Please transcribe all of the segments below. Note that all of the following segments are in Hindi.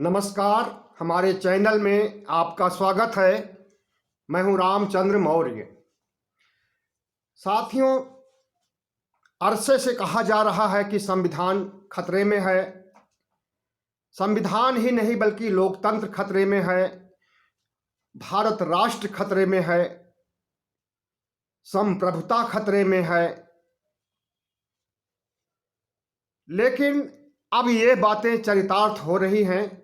नमस्कार। हमारे चैनल में आपका स्वागत है। मैं हूं रामचंद्र मौर्य। साथियों, अरसे से कहा जा रहा है कि संविधान खतरे में है। संविधान ही नहीं बल्कि लोकतंत्र खतरे में है, भारत राष्ट्र खतरे में है, संप्रभुता खतरे में है। लेकिन अब ये बातें चरितार्थ हो रही हैं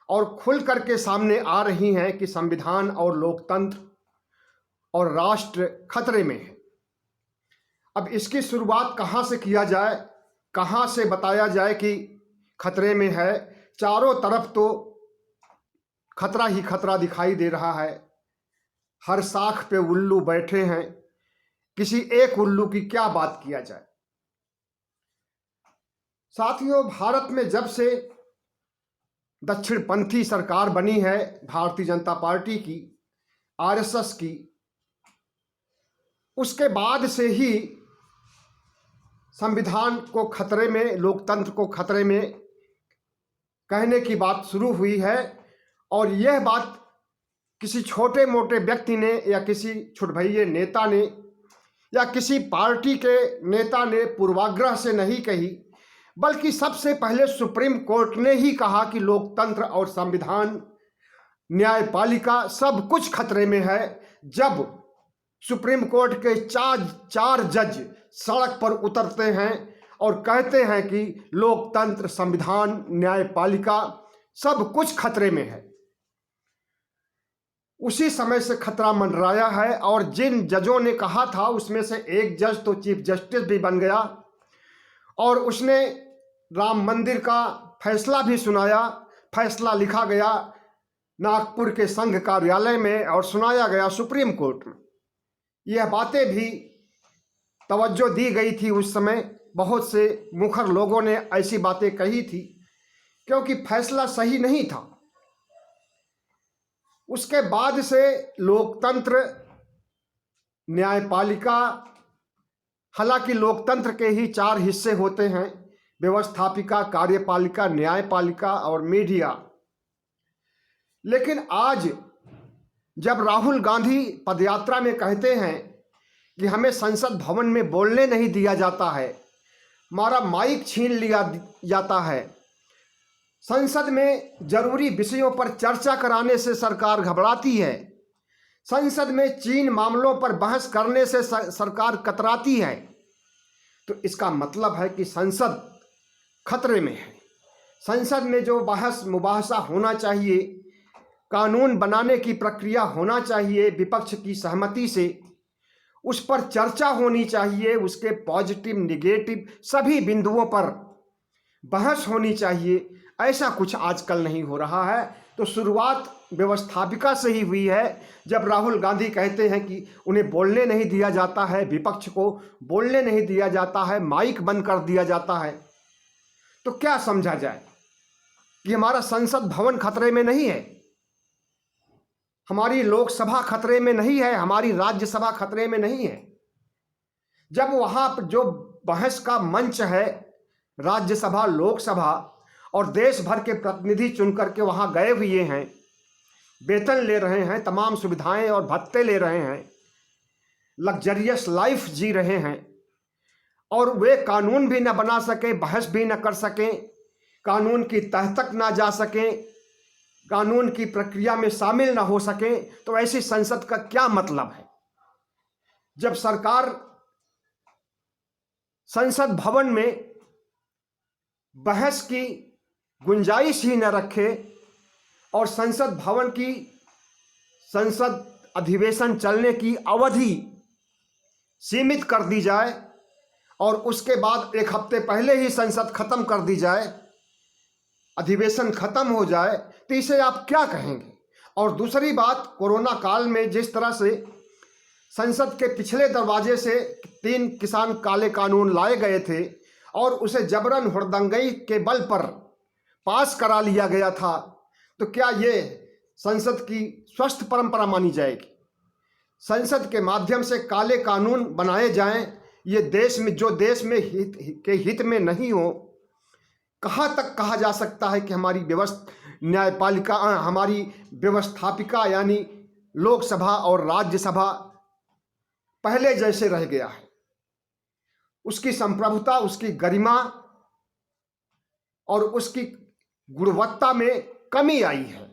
और खुल करके सामने आ रही हैं कि संविधान और लोकतंत्र और राष्ट्र खतरे में है। अब इसकी शुरुआत कहाँ से किया जाए, कहाँ से बताया जाए कि खतरे में है। चारों तरफ तो खतरा ही खतरा दिखाई दे रहा है। हर साख पे उल्लू बैठे हैं, किसी एक उल्लू की क्या बात किया जाए। साथियों, भारत में जब से दक्षिणपंथी सरकार बनी है, भारतीय जनता पार्टी की, आरएसएस की, उसके बाद से ही संविधान को खतरे में, लोकतंत्र को खतरे में कहने की बात शुरू हुई है। और यह बात किसी छोटे मोटे व्यक्ति ने या किसी छुटभइये नेता ने या किसी पार्टी के नेता ने पूर्वाग्रह से नहीं कही, बल्कि सबसे पहले सुप्रीम कोर्ट ने ही कहा कि लोकतंत्र और संविधान, न्यायपालिका सब कुछ खतरे में है। जब सुप्रीम कोर्ट के चार जज सड़क पर उतरते हैं और कहते हैं कि लोकतंत्र, संविधान, न्यायपालिका सब कुछ खतरे में है, उसी समय से खतरा मंडराया है। और जिन जजों ने कहा था उसमें से एक जज तो चीफ जस्टिस भी बन गया और उसने राम मंदिर का फैसला भी सुनाया। फैसला लिखा गया नागपुर के संघ कार्यालय में और सुनाया गया सुप्रीम कोर्ट में। यह बातें भी तवज्जो दी गई थी उस समय। बहुत से मुखर लोगों ने ऐसी बातें कही थी क्योंकि फैसला सही नहीं था। उसके बाद से लोकतंत्र, न्यायपालिका, हालांकि लोकतंत्र के ही 4 हिस्से होते हैं: व्यवस्थापिका, कार्यपालिका, न्यायपालिका और मीडिया। लेकिन आज जब राहुल गांधी पदयात्रा में कहते हैं कि हमें संसद भवन में बोलने नहीं दिया जाता है, हमारा माइक छीन लिया जाता है, संसद में जरूरी विषयों पर चर्चा कराने से सरकार घबराती है, संसद में चीन मामलों पर बहस करने से सरकार कतराती है, तो इसका मतलब है कि संसद खतरे में है। संसद में जो बहस मुबाहसा होना चाहिए, कानून बनाने की प्रक्रिया होना चाहिए विपक्ष की सहमति से, उस पर चर्चा होनी चाहिए, उसके पॉजिटिव निगेटिव सभी बिंदुओं पर बहस होनी चाहिए, ऐसा कुछ आजकल नहीं हो रहा है। तो शुरुआत व्यवस्थापिका से ही हुई है। जब राहुल गांधी कहते हैं कि उन्हें बोलने नहीं दिया जाता है, विपक्ष को बोलने नहीं दिया जाता है, माइक बंद कर दिया जाता है, तो क्या समझा जाए कि हमारा संसद भवन खतरे में नहीं है, हमारी लोकसभा खतरे में नहीं है, हमारी राज्यसभा खतरे में नहीं है। जब वहां पर जो बहस का मंच है, राज्यसभा, लोकसभा, और देश भर के प्रतिनिधि चुन करके वहां गए हुए हैं, वेतन ले रहे हैं, तमाम सुविधाएं और भत्ते ले रहे हैं, लग्जरियस लाइफ जी रहे हैं, और वे कानून भी न बना सके, बहस भी न कर सकें, कानून की तह तक ना जा सकें, कानून की प्रक्रिया में शामिल ना हो सकें, तो ऐसी संसद का क्या मतलब है। जब सरकार संसद भवन में बहस की गुंजाइश ही न रखे और संसद भवन की, संसद अधिवेशन चलने की अवधि सीमित कर दी जाए और उसके बाद 1 हफ्ते पहले ही संसद खत्म कर दी जाए, अधिवेशन खत्म हो जाए, तो इसे आप क्या कहेंगे। और दूसरी बात, कोरोना काल में जिस तरह से संसद के पिछले दरवाजे से 3 किसान काले कानून लाए गए थे और उसे जबरन हुड़दंगई के बल पर पास करा लिया गया था, तो क्या ये संसद की स्वस्थ परंपरा मानी जाएगी। संसद के माध्यम से काले कानून बनाए जाएं, ये देश में, जो देश में हित में नहीं हो, कहाँ तक कहा जा सकता है कि हमारी न्यायपालिका हमारी व्यवस्थापिका यानी लोकसभा और राज्यसभा पहले जैसे रह गया है। उसकी संप्रभुता, उसकी गरिमा और उसकी गुणवत्ता में कमी आई है।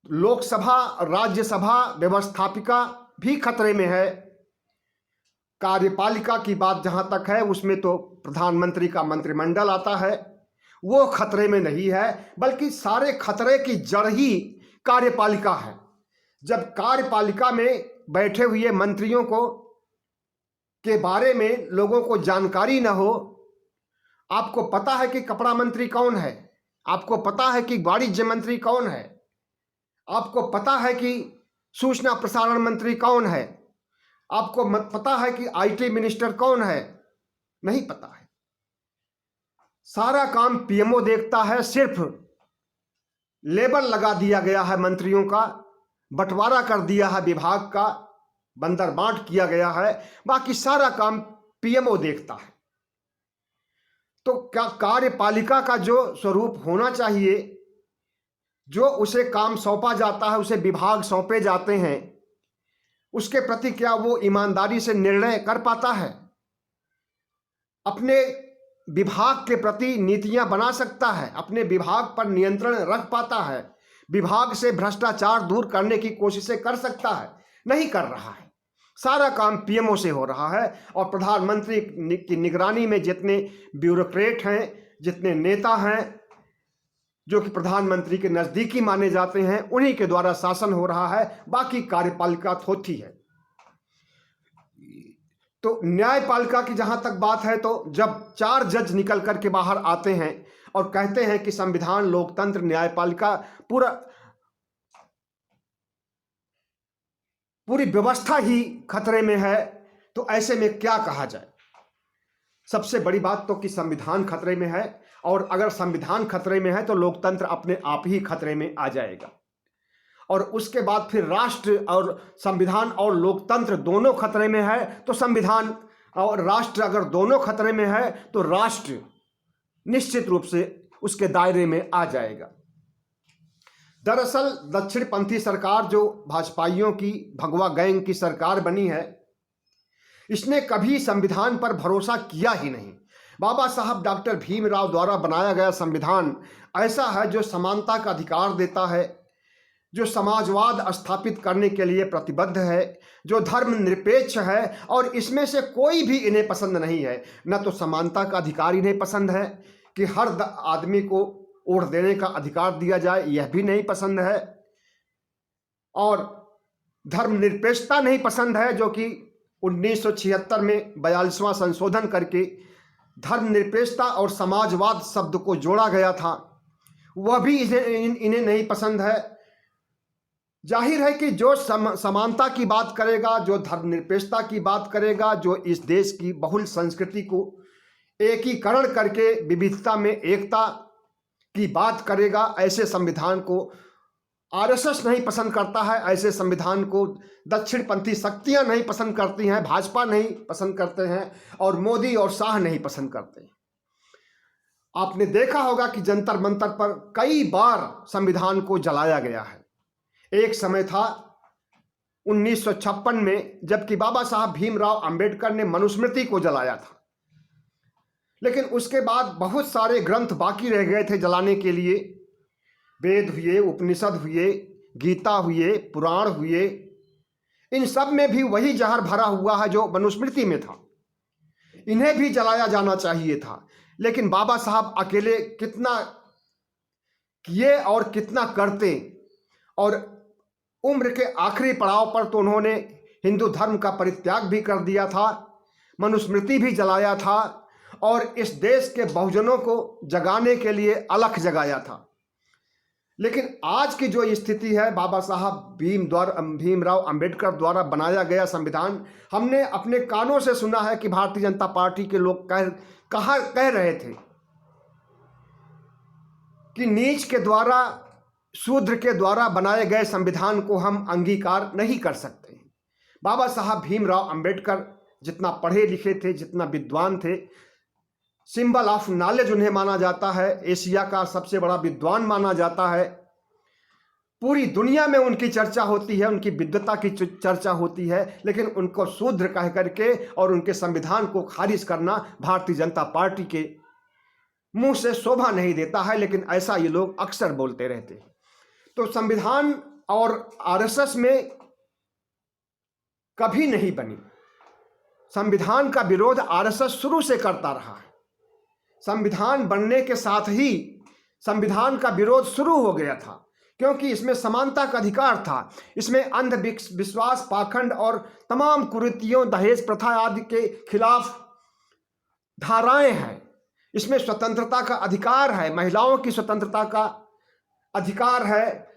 लोकसभा, राज्यसभा व्यवस्थापिका भी खतरे में है। कार्यपालिका की बात जहां तक है, उसमें तो प्रधानमंत्री का मंत्रिमंडल आता है, वो खतरे में नहीं है, बल्कि सारे खतरे की जड़ ही कार्यपालिका है। जब कार्यपालिका में बैठे हुए मंत्रियों को के बारे में लोगों को जानकारी न हो, आपको पता है कि कपड़ा मंत्री कौन है, आपको पता है कि वाणिज्य मंत्री कौन है, आपको पता है कि सूचना प्रसारण मंत्री कौन है, आपको पता है कि आईटी मिनिस्टर कौन है, नहीं पता है। सारा काम पीएमओ देखता है। सिर्फ लेबल लगा दिया गया है मंत्रियों का, बंटवारा कर दिया है विभाग का, बंदरबांट किया गया है, बाकी सारा काम पीएमओ देखता है। तो क्या कार्यपालिका का जो स्वरूप होना चाहिए, जो उसे काम सौंपा जाता है, उसे विभाग सौंपे जाते हैं, उसके प्रति क्या वो ईमानदारी से निर्णय कर पाता है? अपने विभाग के प्रति नीतियां बना सकता है? अपने विभाग पर नियंत्रण रख पाता है? विभाग से भ्रष्टाचार दूर करने की कोशिशें कर सकता है? नहीं कर रहा है। सारा काम पीएमओ से हो रहा है। और प्रधानमंत्री की निगरानी में जितने ब्यूरोक्रेट हैं, जितने नेता हैं जो कि प्रधानमंत्री के नज़दीकी माने जाते हैं, उन्हीं के द्वारा शासन हो रहा है। बाकी कार्यपालिका थोथी है। तो न्यायपालिका की जहां तक बात है, तो जब 4 जज निकल करके बाहर आते हैं और कहते हैं कि संविधान, लोकतंत्र, न्यायपालिका, पूरी व्यवस्था ही खतरे में है, तो ऐसे में क्या कहा जाए? सबसे बड़ी बात तो कि संविधान खतरे में है, और अगर संविधान खतरे में है तो लोकतंत्र अपने आप ही खतरे में आ जाएगा। और उसके बाद फिर राष्ट्र और संविधान और लोकतंत्र दोनों खतरे में है, तो संविधान और राष्ट्र अगर दोनों खतरे में है तो राष्ट्र निश्चित रूप से उसके दायरे में आ जाएगा। दरअसल दक्षिणपंथी सरकार जो भाजपाइयों की भगवा गैंग की सरकार बनी है, इसने कभी संविधान पर भरोसा किया ही नहीं। बाबा साहब डॉक्टर भीमराव द्वारा बनाया गया संविधान ऐसा है जो समानता का अधिकार देता है, जो समाजवाद स्थापित करने के लिए प्रतिबद्ध है, जो धर्मनिरपेक्ष है, और इसमें से कोई भी इन्हें पसंद नहीं है। न तो समानता का अधिकार इन्हें पसंद है कि हर आदमी को वोट देने का अधिकार दिया जाए, यह भी नहीं पसंद है, और धर्मनिरपेक्षता नहीं पसंद है, जो कि 1976 में 42वां संशोधन करके धर्मनिरपेक्षता और समाजवाद शब्द को जोड़ा गया था, वह भी इन्हें नहीं पसंद है। जाहिर है कि जो समानता की बात करेगा, जो धर्मनिरपेक्षता की बात करेगा, जो इस देश की बहुल संस्कृति को एकीकरण करके विविधता में एकता की बात करेगा, ऐसे संविधान को आरएसएस नहीं पसंद करता है, ऐसे संविधान को दक्षिणपंथी शक्तियां नहीं पसंद करती हैं, भाजपा नहीं पसंद करते हैं, और मोदी और शाह नहीं पसंद करते। आपने देखा होगा कि जंतर मंतर पर कई बार संविधान को जलाया गया है। एक समय था 1956 में, जबकि बाबा साहब भीमराव अंबेडकर ने मनुस्मृति को जलाया था, लेकिन उसके बाद बहुत सारे ग्रंथ बाकी रह गए थे जलाने के लिए। वेद हुए, उपनिषद हुए, गीता हुए, पुराण हुए, इन सब में भी वही जहर भरा हुआ है जो मनुस्मृति में था। इन्हें भी जलाया जाना चाहिए था, लेकिन बाबा साहब अकेले कितना किए और कितना करते, और उम्र के आखिरी पड़ाव पर तो उन्होंने हिंदू धर्म का परित्याग भी कर दिया था, मनुस्मृति भी जलाया था, और इस देश के बहुजनों को जगाने के लिए अलख जगाया था। लेकिन आज की जो स्थिति है, बाबा साहब भीमराव अंबेडकर द्वारा बनाया गया संविधान, हमने अपने कानों से सुना है कि भारतीय जनता पार्टी के लोग कह रहे थे कि नीच के द्वारा, शूद्र के द्वारा बनाए गए संविधान को हम अंगीकार नहीं कर सकते। बाबा साहब भीमराव अंबेडकर जितना पढ़े लिखे थे, जितना विद्वान थे, सिंबल ऑफ नॉलेज उन्हें माना जाता है, एशिया का सबसे बड़ा विद्वान माना जाता है। पूरी दुनिया में उनकी चर्चा होती है, उनकी विद्वता की चर्चा होती है, लेकिन उनको शूद्र कह करके और उनके संविधान को खारिज करना भारतीय जनता पार्टी के मुंह से शोभा नहीं देता है, लेकिन ऐसा ये लोग अक्सर बोलते रहते हैं। तो संविधान और आरएसएस में कभी नहीं बनी। संविधान का विरोध आरएसएस शुरू से करता रहा है। संविधान बनने के साथ ही संविधान का विरोध शुरू हो गया था, क्योंकि इसमें समानता का अधिकार था। इसमें अंधविश्वास, पाखंड और तमाम कुरीतियों, दहेज प्रथा आदि के खिलाफ धाराएं हैं। इसमें स्वतंत्रता का अधिकार है, महिलाओं की स्वतंत्रता का अधिकार है,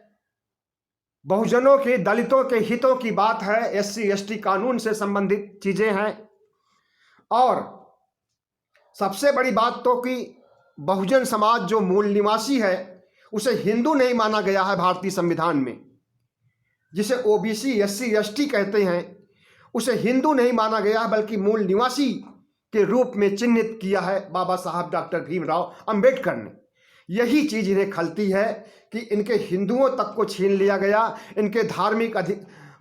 बहुजनों के, दलितों के हितों की बात है, एससी एसटी कानून से संबंधित चीजें हैं। और सबसे बड़ी बात तो कि बहुजन समाज जो मूल निवासी है उसे हिंदू नहीं माना गया है भारतीय संविधान में। जिसे ओबीसी एससी एसटी कहते हैं उसे हिंदू नहीं माना गया है, बल्कि मूल निवासी के रूप में चिन्हित किया है बाबा साहब डॉक्टर भीमराव अंबेडकर ने। यही चीज इन्हें खलती है कि इनके हिंदुओं तक को छीन लिया गया, इनके धार्मिक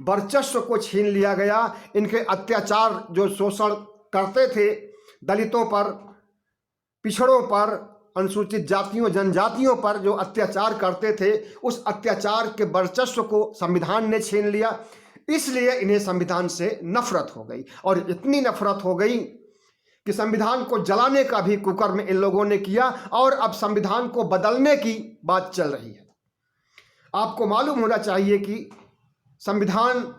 वर्चस्व को छीन लिया गया, इनके अत्याचार जो शोषण करते थे दलितों पर, पिछड़ों पर, अनुसूचित जातियों जनजातियों पर जो अत्याचार करते थे, उस अत्याचार के वर्चस्व को संविधान ने छीन लिया। इसलिए इन्हें संविधान से नफरत हो गई, और इतनी नफरत हो गई कि संविधान को जलाने का भी कुकर्म इन लोगों ने किया, और अब संविधान को बदलने की बात चल रही है। आपको मालूम होना चाहिए कि संविधान,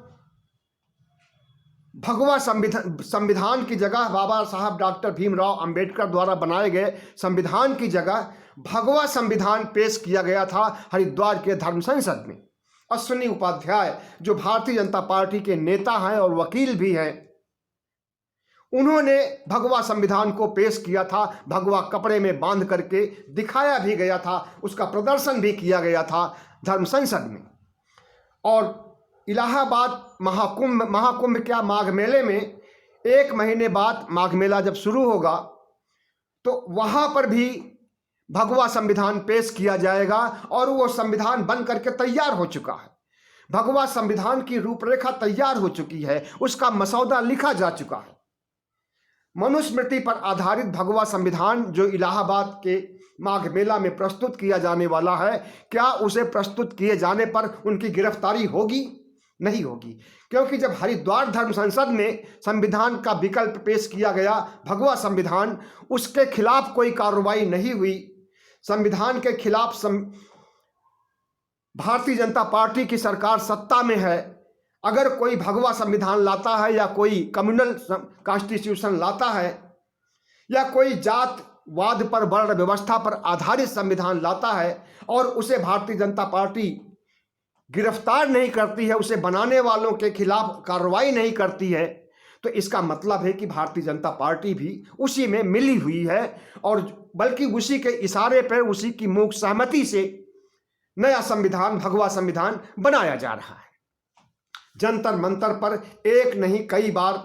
भगवा संविधान की जगह बाबा साहब डॉक्टर भीमराव अंबेडकर द्वारा बनाए गए संविधान की जगह भगवा संविधान पेश किया गया था हरिद्वार के धर्म संसद में। अश्विनी उपाध्याय जो भारतीय जनता पार्टी के नेता हैं और वकील भी हैं, उन्होंने भगवा संविधान को पेश किया था। भगवा कपड़े में बांध करके दिखाया भी गया था, उसका प्रदर्शन भी किया गया था धर्म संसद में। और इलाहाबाद महाकुंभ क्या, माघ मेले में 1 महीने बाद माघ मेला जब शुरू होगा तो वहां पर भी भगवा संविधान पेश किया जाएगा, और वो संविधान बन करके तैयार हो चुका है। भगवा संविधान की रूपरेखा तैयार हो चुकी है, उसका मसौदा लिखा जा चुका है। मनुस्मृति पर आधारित भगवा संविधान जो इलाहाबाद के माघ मेला में प्रस्तुत किया जाने वाला है, क्या उसे प्रस्तुत किए जाने पर उनकी गिरफ्तारी होगी? नहीं होगी, क्योंकि जब हरिद्वार धर्म संसद में संविधान का विकल्प पेश किया गया, भगवा संविधान, उसके खिलाफ कोई कार्रवाई नहीं हुई। संविधान के खिलाफ भारतीय जनता पार्टी की सरकार सत्ता में है। अगर कोई भगवा संविधान लाता है या कोई कम्युनल कॉन्स्टिट्यूशन लाता है या कोई जातवाद पर, वर्ण व्यवस्था पर आधारित संविधान लाता है और उसे भारतीय जनता पार्टी गिरफ्तार नहीं करती है, उसे बनाने वालों के खिलाफ कार्रवाई नहीं करती है, तो इसका मतलब है कि भारतीय जनता पार्टी भी उसी में मिली हुई है, और बल्कि उसी के इशारे पर, उसी की मूक सहमति से नया संविधान, भगवा संविधान बनाया जा रहा है। जंतर मंतर पर एक नहीं कई बार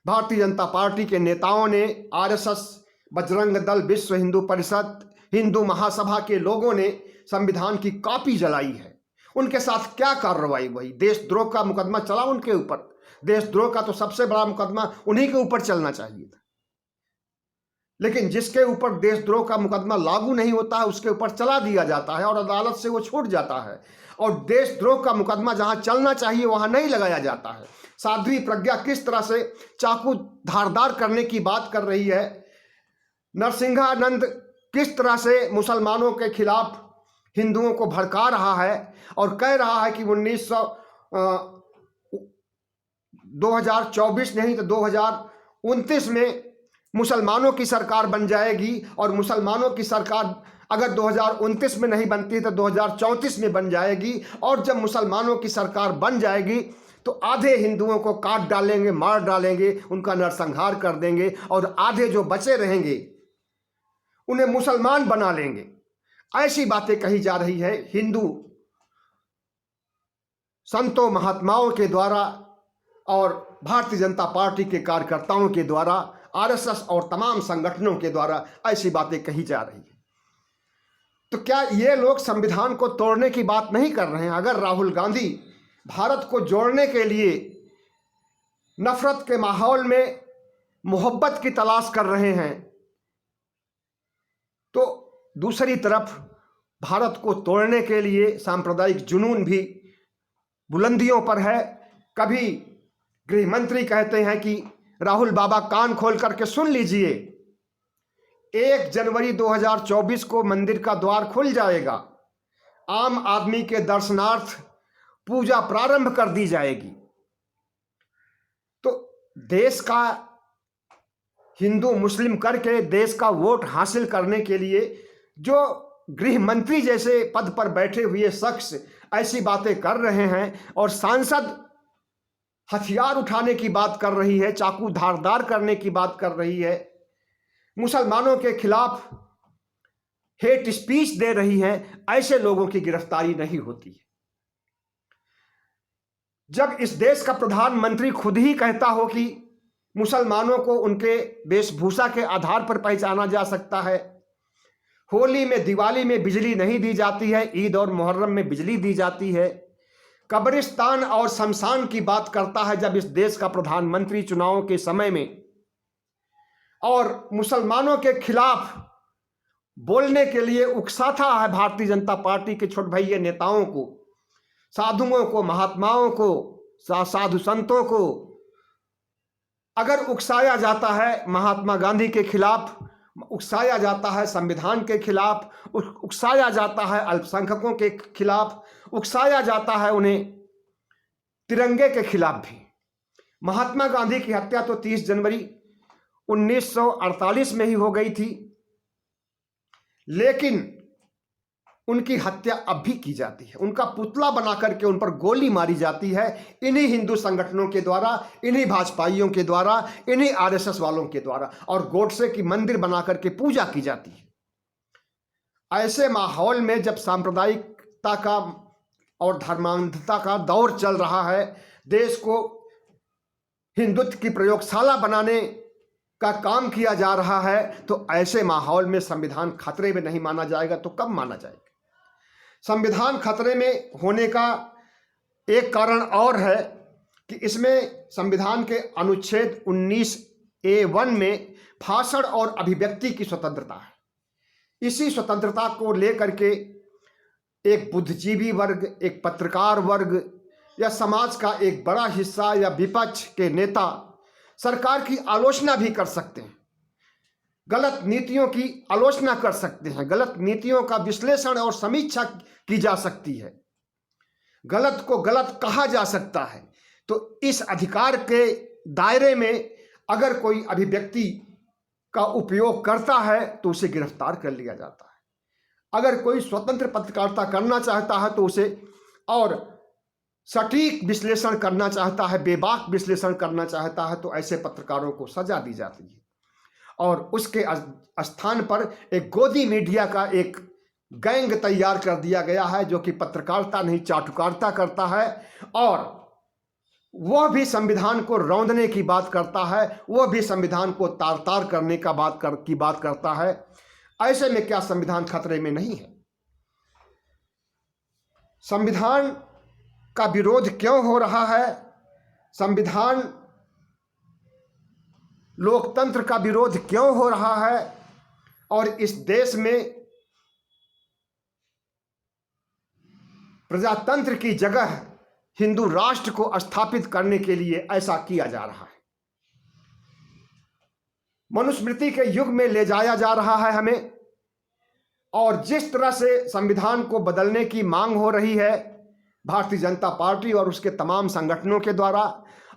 भारतीय जनता पार्टी के नेताओं ने, आरएसएस, बजरंग दल, विश्व हिंदू परिषद, हिंदू महासभा के लोगों ने संविधान की कॉपी जलाई है। उनके साथ क्या कार्रवाई हुई? देशद्रोह का मुकदमा चला उनके ऊपर। देशद्रोह का तो सबसे बड़ा मुकदमा उन्हीं के ऊपर चलना चाहिए था, लेकिन जिसके ऊपर देशद्रोह का मुकदमा लागू नहीं होता है उसके ऊपर चला दिया जाता है और अदालत से वो छूट जाता है, और देशद्रोह का मुकदमा जहां चलना चाहिए वहां नहीं लगाया जाता है। साध्वी प्रज्ञा किस तरह से चाकू धारदार करने की बात कर रही है, नरसिंहानंद किस तरह से मुसलमानों के खिलाफ हिंदुओं को भड़का रहा है और कह रहा है कि 2024 नहीं तो 2029 में मुसलमानों की सरकार बन जाएगी, और मुसलमानों की सरकार अगर 2029 में नहीं बनती तो 2034 में बन जाएगी, और जब मुसलमानों की सरकार बन जाएगी तो आधे हिंदुओं को काट डालेंगे, मार डालेंगे, उनका नरसंहार कर देंगे, और आधे जो बचे रहेंगे उन्हें मुसलमान बना लेंगे। ऐसी बातें कही जा रही है हिंदू संतों महात्माओं के द्वारा और भारतीय जनता पार्टी के कार्यकर्ताओं के द्वारा। आरएसएस और तमाम संगठनों के द्वारा ऐसी बातें कही जा रही है। तो क्या ये लोग संविधान को तोड़ने की बात नहीं कर रहे हैं? अगर राहुल गांधी भारत को जोड़ने के लिए नफरत के माहौल में मोहब्बत की तलाश कर रहे हैं, तो दूसरी तरफ भारत को तोड़ने के लिए सांप्रदायिक जुनून भी बुलंदियों पर है। कभी गृह मंत्री कहते हैं कि राहुल बाबा कान खोल करके सुन लीजिए, 1 जनवरी 2024 को मंदिर का द्वार खुल जाएगा, आम आदमी के दर्शनार्थ पूजा प्रारंभ कर दी जाएगी। तो देश का हिंदू मुस्लिम करके देश का वोट हासिल करने के लिए जो गृह मंत्री जैसे पद पर बैठे हुए शख्स ऐसी बातें कर रहे हैं और सांसद हथियार उठाने की बात कर रही है, चाकू धारदार करने की बात कर रही है, मुसलमानों के खिलाफ हेट स्पीच दे रही है, ऐसे लोगों की गिरफ्तारी नहीं होती है। जब इस देश का प्रधानमंत्री खुद ही कहता हो कि मुसलमानों को उनके वेशभूषा के आधार पर पहचाना जा सकता है, होली में दिवाली में बिजली नहीं दी जाती है, ईद और मुहर्रम में बिजली दी जाती है, कब्रिस्तान और शमशान की बात करता है जब इस देश का प्रधानमंत्री चुनावों के समय में, और मुसलमानों के खिलाफ बोलने के लिए उकसाता है भारतीय जनता पार्टी के छोट भैया नेताओं को, साधुओं को, महात्माओं को, साधु संतों को। अगर उकसाया जाता है महात्मा गांधी के खिलाफ, उकसाया जाता है संविधान के खिलाफ, उकसाया जाता है अल्पसंख्यकों के खिलाफ, उकसाया जाता है उन्हें तिरंगे के खिलाफ भी। महात्मा गांधी की हत्या तो 30 जनवरी 1948 में ही हो गई थी, लेकिन उनकी हत्या अब भी की जाती है, उनका पुतला बना करके उन पर गोली मारी जाती है, इन्हीं हिंदू संगठनों के द्वारा, इन्हीं भाजपाइयों के द्वारा, इन्हीं आरएसएस वालों के द्वारा, और गोडसे की मंदिर बना करके पूजा की जाती है। ऐसे माहौल में जब सांप्रदायिकता का और धर्मांधता का दौर चल रहा है, देश को हिंदुत्व की प्रयोगशाला बनाने का काम किया जा रहा है, तो ऐसे माहौल में संविधान खतरे में नहीं माना जाएगा तो कब माना जाएगा? संविधान खतरे में होने का एक कारण और है कि इसमें संविधान के अनुच्छेद 19A1 में भाषण और अभिव्यक्ति की स्वतंत्रता है। इसी स्वतंत्रता को लेकर के एक बुद्धिजीवी वर्ग, एक पत्रकार वर्ग या समाज का एक बड़ा हिस्सा या विपक्ष के नेता सरकार की आलोचना भी कर सकते हैं, गलत नीतियों की आलोचना कर सकते हैं, गलत नीतियों का विश्लेषण और समीक्षा की जा सकती है, गलत को गलत कहा जा सकता है। तो इस अधिकार के दायरे में अगर कोई अभिव्यक्ति का उपयोग करता है तो उसे गिरफ्तार कर लिया जाता है। अगर कोई स्वतंत्र पत्रकारिता करना चाहता है तो उसे, और सटीक विश्लेषण करना चाहता है, बेबाक विश्लेषण करना चाहता है, तो ऐसे पत्रकारों को सजा दी जाती है। और उसके स्थान पर एक गोदी मीडिया का एक गैंग तैयार कर दिया गया है जो कि पत्रकारिता नहीं चाटुकारिता करता है, और वह भी संविधान को रौंदने की बात करता है, वह भी संविधान को तार तार करने का बात करता है। ऐसे में क्या संविधान खतरे में नहीं है? संविधान का विरोध क्यों हो रहा है? संविधान लोकतंत्र का विरोध क्यों हो रहा है? और इस देश में प्रजातंत्र की जगह हिंदू राष्ट्र को स्थापित करने के लिए ऐसा किया जा रहा है। मनुस्मृति के युग में ले जाया जा रहा है हमें, और जिस तरह से संविधान को बदलने की मांग हो रही है भारतीय जनता पार्टी और उसके तमाम संगठनों के द्वारा,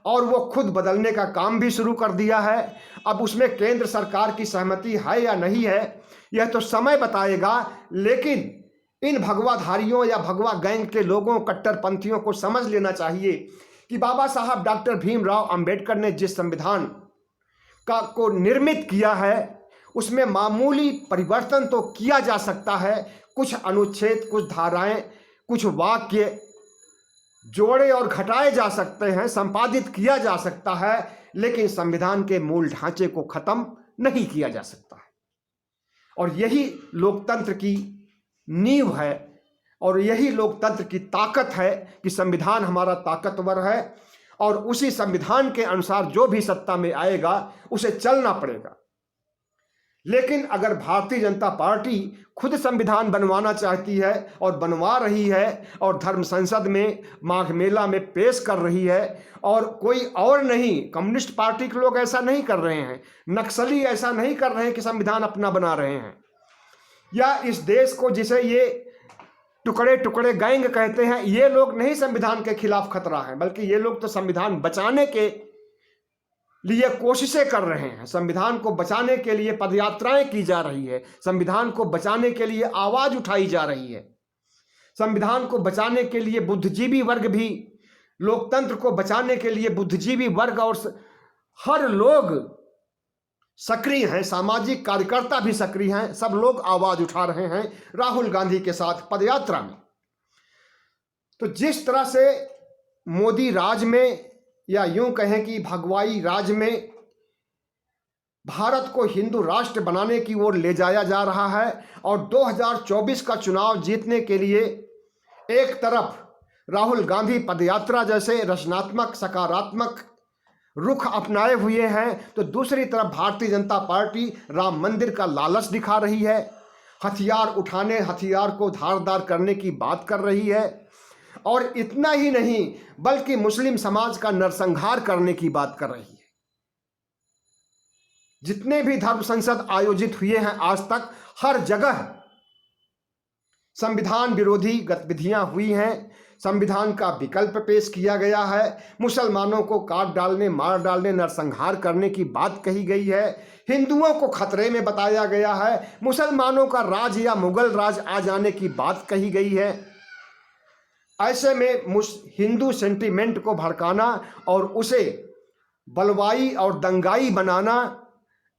और वो खुद बदलने का काम भी शुरू कर दिया है। अब उसमें केंद्र सरकार की सहमति है या नहीं है यह तो समय बताएगा, लेकिन इन भगवाधारियों या भगवा गैंग के लोगों, कट्टरपंथियों को समझ लेना चाहिए कि बाबा साहब डॉक्टर भीमराव अंबेडकर ने जिस संविधान को निर्मित किया है उसमें मामूली परिवर्तन तो किया जा सकता है, कुछ अनुच्छेद, कुछ धाराएं, कुछ वाक्य जोड़े और घटाए जा सकते हैं, संपादित किया जा सकता है, लेकिन संविधान के मूल ढांचे को खत्म नहीं किया जा सकता है। और यही लोकतंत्र की नींव है और यही लोकतंत्र की ताकत है कि संविधान हमारा ताकतवर है और उसी संविधान के अनुसार जो भी सत्ता में आएगा उसे चलना पड़ेगा। लेकिन अगर भारतीय जनता पार्टी खुद संविधान बनवाना चाहती है और बनवा रही है और धर्म संसद में माघ मेला में पेश कर रही है और कोई और नहीं, कम्युनिस्ट पार्टी के लोग ऐसा नहीं कर रहे हैं, नक्सली ऐसा नहीं कर रहे हैं कि संविधान अपना बना रहे हैं, या इस देश को जिसे ये टुकड़े टुकड़े गैंग कहते हैं, ये लोग नहीं संविधान के खिलाफ खतरा है, बल्कि ये लोग तो संविधान बचाने के लिए कोशिशें कर रहे हैं। संविधान को बचाने के लिए पदयात्राएं की जा रही है, संविधान को बचाने के लिए आवाज उठाई जा रही है, संविधान को बचाने के लिए बुद्धिजीवी वर्ग भी, लोकतंत्र को बचाने के लिए बुद्धिजीवी वर्ग और हर लोग सक्रिय हैं, सामाजिक कार्यकर्ता भी सक्रिय हैं, सब लोग आवाज उठा रहे हैं राहुल गांधी के साथ पदयात्रा में। तो जिस तरह से मोदी राज में या यूं कहें कि भगवाई राज में भारत को हिंदू राष्ट्र बनाने की ओर ले जाया जा रहा है और 2024 का चुनाव जीतने के लिए एक तरफ राहुल गांधी पदयात्रा जैसे रचनात्मक सकारात्मक रुख अपनाए हुए हैं, तो दूसरी तरफ भारतीय जनता पार्टी राम मंदिर का लालच दिखा रही है, हथियार उठाने, हथियार को धारदार करने की बात कर रही है और इतना ही नहीं बल्कि मुस्लिम समाज का नरसंहार करने की बात कर रही है। जितने भी धर्म संसद आयोजित हुए हैं आज तक, हर जगह संविधान विरोधी गतिविधियां हुई हैं, संविधान का विकल्प पेश किया गया है, मुसलमानों को काट डालने, मार डालने, नरसंहार करने की बात कही गई है, हिंदुओं को खतरे में बताया गया है, मुसलमानों का राज या मुगल राज आ जाने की बात कही गई है। ऐसे में हिंदू सेंटीमेंट को भड़काना और उसे बलवाई और दंगाई बनाना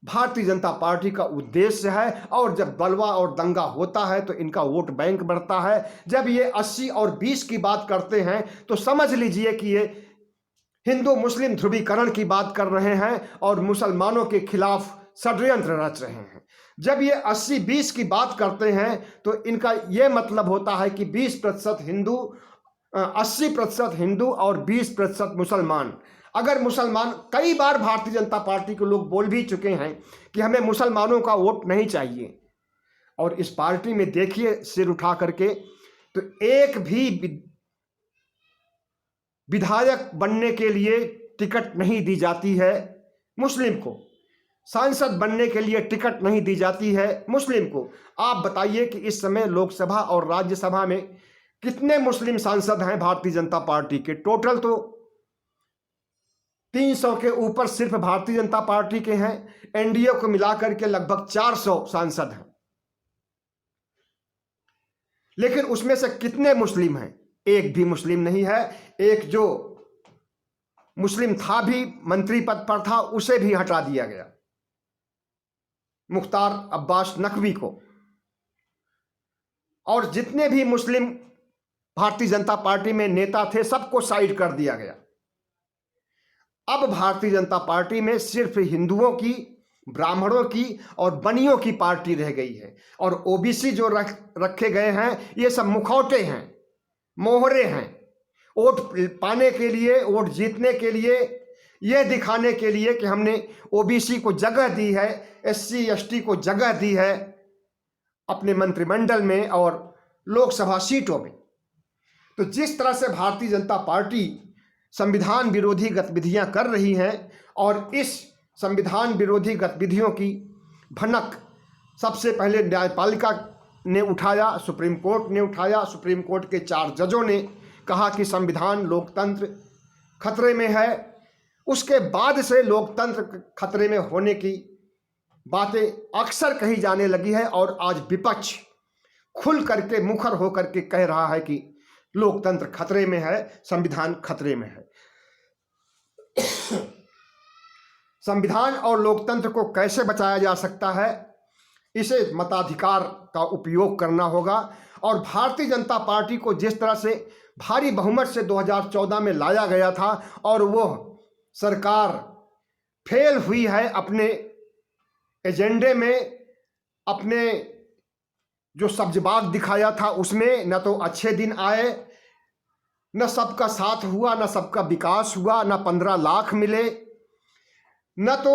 भारतीय जनता पार्टी का उद्देश्य है। और जब बलवा और दंगा होता है तो इनका वोट बैंक बढ़ता है। जब ये 80 और 20 की बात करते हैं तो समझ लीजिए कि ये हिंदू मुस्लिम ध्रुवीकरण की बात कर रहे हैं और मुसलमानों के खिलाफ षड्यंत्र रच रहे हैं। जब ये 80-20 की बात करते हैं तो इनका ये मतलब होता है कि 20% हिंदू, 80% हिंदू और 20% मुसलमान। अगर मुसलमान, कई बार भारतीय जनता पार्टी के लोग बोल भी चुके हैं कि हमें मुसलमानों का वोट नहीं चाहिए, और इस पार्टी में देखिए सिर उठा करके तो एक भी विधायक बनने के लिए टिकट नहीं दी जाती है मुस्लिम को, सांसद बनने के लिए टिकट नहीं दी जाती है मुस्लिम को। आप बताइए कि इस समय लोकसभा और राज्यसभा में कितने मुस्लिम सांसद हैं भारतीय जनता पार्टी के? टोटल तो 300 के ऊपर सिर्फ भारतीय जनता पार्टी के हैं। एनडीए को मिलाकर के लगभग 400 सांसद हैं, लेकिन उसमें से कितने मुस्लिम हैं? एक भी मुस्लिम नहीं है। एक जो मुस्लिम था भी मंत्री पद पर था, उसे भी हटा दिया गया, मुख्तार अब्बास नकवी को। और जितने भी मुस्लिम भारतीय जनता पार्टी में नेता थे सबको साइड कर दिया गया। अब भारतीय जनता पार्टी में सिर्फ हिंदुओं की, ब्राह्मणों की और बनियों की पार्टी रह गई है। और ओबीसी जो रखे गए हैं ये सब मुखौटे हैं, मोहरे हैं, वोट पाने के लिए, वोट जीतने के लिए, ये दिखाने के लिए कि हमने ओबीसी को जगह दी है, एससी एसटी को जगह दी है अपने मंत्रिमंडल में और लोकसभा सीटों में। तो जिस तरह से भारतीय जनता पार्टी संविधान विरोधी गतिविधियां कर रही हैं और इस संविधान विरोधी गतिविधियों की भनक सबसे पहले न्यायपालिका ने उठाया, सुप्रीम कोर्ट ने उठाया। सुप्रीम कोर्ट के 4 जजों ने कहा कि संविधान, लोकतंत्र खतरे में है। उसके बाद से लोकतंत्र खतरे में होने की बातें अक्सर कही जाने लगी है और आज विपक्ष खुल करके, मुखर होकर के कह रहा है कि लोकतंत्र खतरे में है, संविधान खतरे में है। संविधान और लोकतंत्र को कैसे बचाया जा सकता है, इसे मताधिकार का उपयोग करना होगा। और भारतीय जनता पार्टी को जिस तरह से भारी बहुमत से 2014 में लाया गया था और वो सरकार फेल हुई है अपने एजेंडे में, अपने जो सब्जबाग दिखाया था उसमें न तो अच्छे दिन आए, न सबका साथ हुआ, न सबका विकास हुआ, न 15 लाख मिले, न तो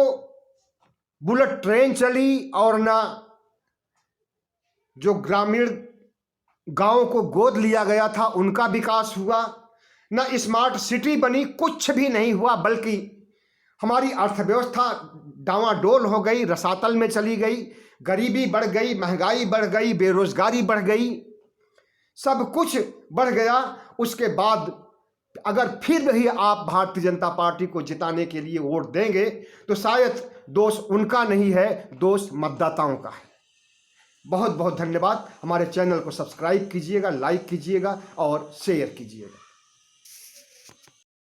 बुलेट ट्रेन चली, और न जो ग्रामीण गांव को गोद लिया गया था उनका विकास हुआ, न स्मार्ट सिटी बनी, कुछ भी नहीं हुआ। बल्कि हमारी अर्थव्यवस्था डावाडोल हो गई, रसातल में चली गई, गरीबी बढ़ गई, महंगाई बढ़ गई, बेरोजगारी बढ़ गई, सब कुछ बढ़ गया। उसके बाद अगर फिर भी आप भारतीय जनता पार्टी को जिताने के लिए वोट देंगे तो शायद दोष उनका नहीं है, दोष मतदाताओं का है। बहुत बहुत धन्यवाद। हमारे चैनल को सब्सक्राइब कीजिएगा, लाइक कीजिएगा और शेयर कीजिएगा।